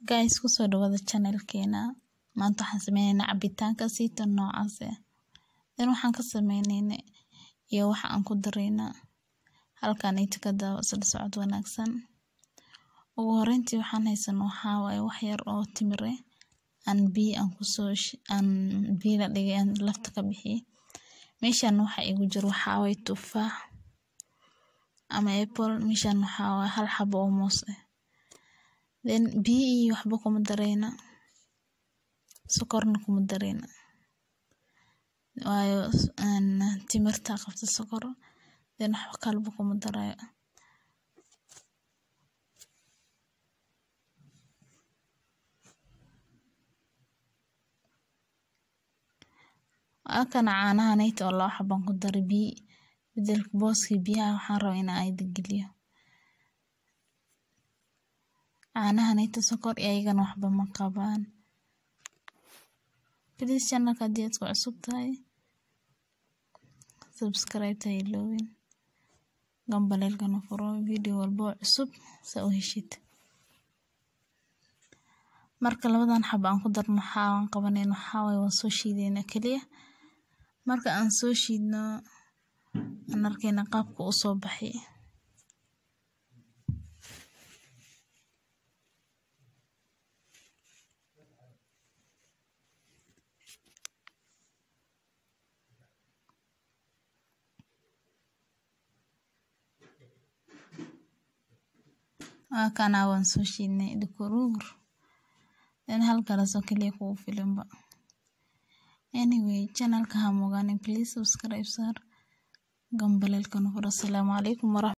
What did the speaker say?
Guys, kusoo dhawaada channelkeena. Maanta waxaan sameynaynaa cabitaanka siitan noocaas ah. Waxaan ka sameynaynaa iyo waxa aan ku daraynaa halkaan inta ka daawo isla socod wanaagsan. Ugu horreyntii waxaan haysanaa waxaa waaye wax yar oo timir ah aan biyo la dhigay aan lafta ka bixiyay. Meeshaan waxa igu jiro waxaa waaye tufaax ama apple. Meeshaan waxaa waaye hal xabo oo moos ah. biyo iyo waxba kuma darayna, sokorna kuma darayna. waayo timirta qabta sokor, wax kalba kuma darayo. Kana caanaha nayt oo loo xaban ku daray biyo bedelka booski biyaha waxaan rabaa in ay digiliyo. caanaha nayta sokor iyagana waxba ma qabaan. Please channel ka hadii aad ku cusub tahay subscribe ta ilowin gambaleelkana furo video walbo cusub sa u heshid. Marka labadan xabo aan ku darno waxaan qabanayna waxaa waaye waan soo shiidayna kaliya. Marka aan soo shiidno aan arkayna qaabka u soo baxay. Kana waan soo shiidnay dukuruur halka la soo kaliya ku filimba. Anyway, channel ka ha moogaan please subscribe sar gambaleelkana furo. Assalaamu calaykum.